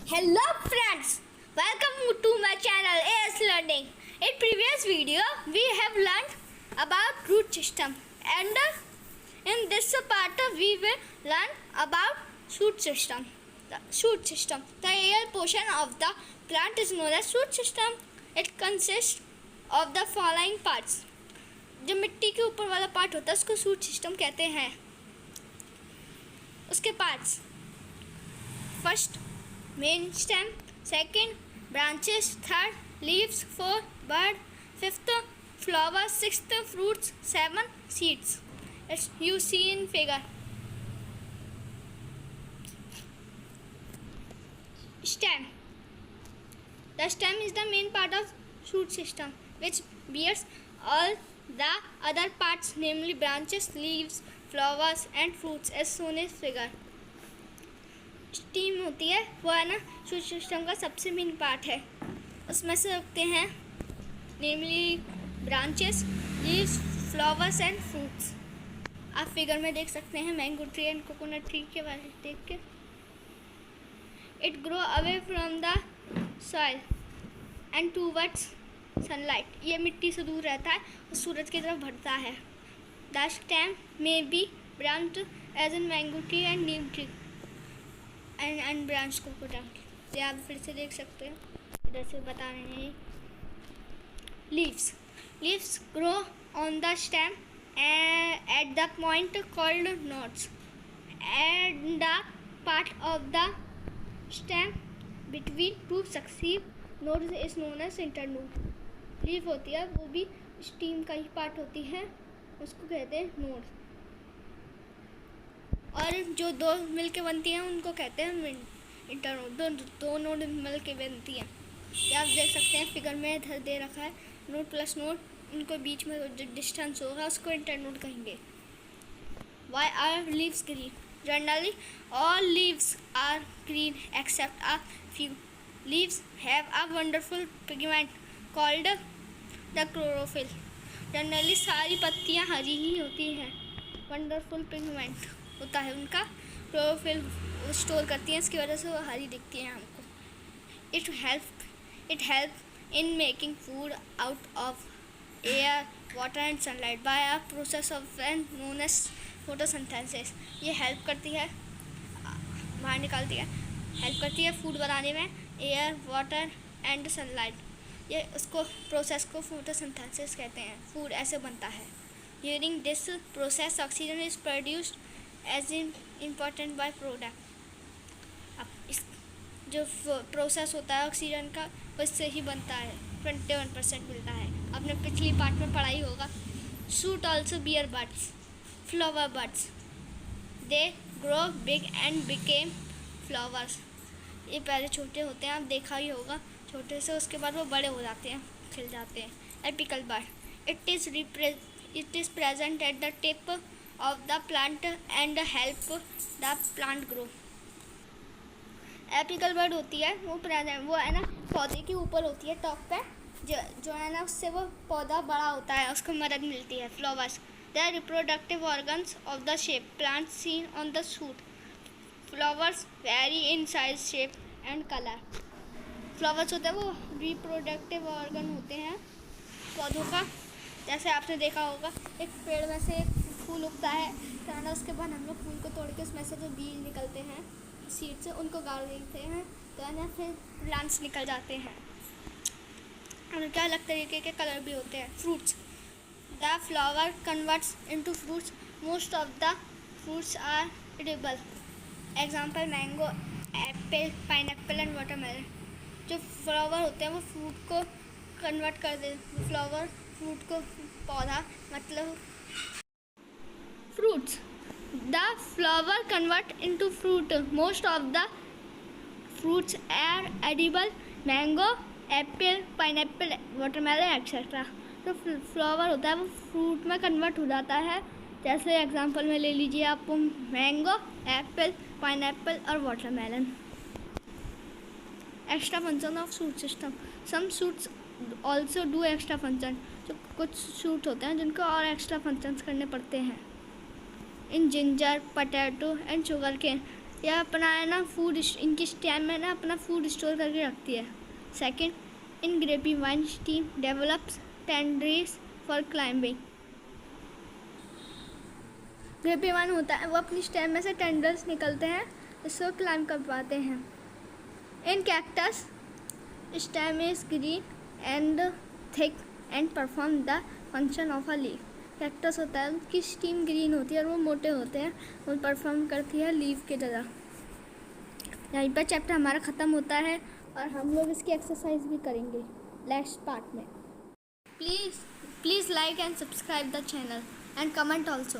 Hello friends, welcome to my channel AS Learning. In previous video we have learned about root system and in this part we will learn about shoot system. The air portion of the plant is known as shoot system. It consists of the following parts. जो मिट्टी के ऊपर वाला part होता है उसको shoot system कहते हैं. उसके parts: first main stem, second branches, third leaves, fourth bird, fifth flower, sixth fruits, seven seeds. It's you see in figure. Stem. The stem is the main part of shoot system which bears all the other parts, namely branches, leaves, flowers and fruits as shown in figure. Steam होती है वो है ना shoot system का सबसे main part है. उसमें से होते हैं namely branches, leaves, flowers and fruits. आप फिगर में देख सकते हैं mango tree and coconut tree के बारे में देख के. It grow away from the soil and towards sunlight. ये मिट्टी से दूर रहता है और सूरज की तरफ बढ़ता है. The stem may be branched as in mango tree and neem tree and branch coconut. ये आप फिर से देख सकते हैं, इधर से बता रहे हैं. Leaves grow on the stem at the point called nodes, and the part of the stem between two successive nodes is known as internode. Leaf होती है वो भी स्टीम का ही पार्ट होती है, उसको कहते हैं नोड. और जो दो मिलके बनती हैं उनको कहते हैं इंटरनोड. दो नोड मिलके बनती हैं. ये आप देख सकते हैं फिगर में इधर दे रखा है नोड प्लस नोड. उनको बीच में जो डिस्टेंस होगा उसको इंटरनोड कहेंगे. Why are leaves green? Generally, all leaves are green except a few. Leaves have a wonderful pigment called the chlorophyll. Generally, सारी पत्तियाँ हरी ही होती हैं. Wonderful pigment होता है उनका. Chlorophyll स्टोर करती हैं, इसकी वजह से वो हरी दिखती हैं हमको. It helps in making food out of air, water and sunlight by a process of known as photosynthesis. ये हेल्प करती है, बाहर निकालती है, हेल्प करती है फूड बनाने में एयर, वाटर एंड सनलाइट. ये उसको प्रोसेस को फोटोसिंथेसिस कहते हैं. फूड ऐसे बनता है. During this process oxygen is produced as an important by product. अब इस जो प्रोसेस होता है ऑक्सीजन का उससे ही बनता है. 21% मिलता है. आपने पिछली पार्ट में पढ़ाई होगा. Shoot also bear buds, flower buds. They grow big and became flowers. ये पहले छोटे होते हैं, आप देखा ही होगा छोटे से, उसके बाद वो बड़े हो जाते हैं, खिल जाते हैं. Apical bud. It is present at the tip of the plant and help the plant grow. Apical bird होती है वो है ना पौधे के ऊपर होती है टॉप पे, जो है ना उससे वो पौधा बड़ा होता है, उसको मदद मिलती है. Flowers. The reproductive organs of the shape plant seen on the shoot. Flowers vary in size, shape and colour. Flowers होता है वो रिप्रोडक्टिव ऑर्गन होते हैं पौधों का. जैसे आपने देखा होगा एक पेड़ में से एक फूल उगता है तो है ना, उसके बाद हम लोग फूल को तोड़ के उसमें से जो बीज निकलते हैं सीड से उनको गाड़ देते हैं तो है ना फिर प्लांट्स निकल जाते हैं. उनके अलग तरीके के कलर भी होते हैं. Fruits. The flower converts into fruits. Most of the fruits are edible. Example mango, apple, pineapple and watermelon. जो फ्लावर होते हैं वो फ्रूट को कन्वर्ट कर देते. फ्लावर फ्रूट को पौधा मतलब fruits. The flower convert into fruit. Most of the fruits are edible. Mango, apple, pineapple, watermelon, etc. तो फ्लावर होता है वो फ्रूट में कन्वर्ट हो जाता है. जैसे एग्जांपल में ले लीजिए आप मैंगो, एप्पल, पाइनएप्पल और watermelon. Extra function of shoot system. Some shoots also do extra function. जो कुछ शूट होते हैं जिनको और एक्स्ट्रा फंक्शंस करने पड़ते हैं. in ginger, potato and sugarcane. यह अपना है ना फूड, इनकी स्टेम में ना अपना फूड स्टोर करके रखती है। Second, in grapevine stem develops tendrils for climbing. Grapevine होता है वो अपनी स्टेम में से टेंडल्स निकलते हैं, इसको क्लाइंब कर पाते हैं। In cactus stem is green and thick and perform the function of a leaf. Cactus होता है उसकी स्टीम ग्रीन होती है और वो मोटे होते हैं, वो परफॉर्म करती है लीफ की तरह। यहीं पर चैप्टर हमारा ख़त्म होता है और हम लोग इसकी एक्सरसाइज भी करेंगे नेक्स्ट पार्ट में। Please like and subscribe the channel and comment also.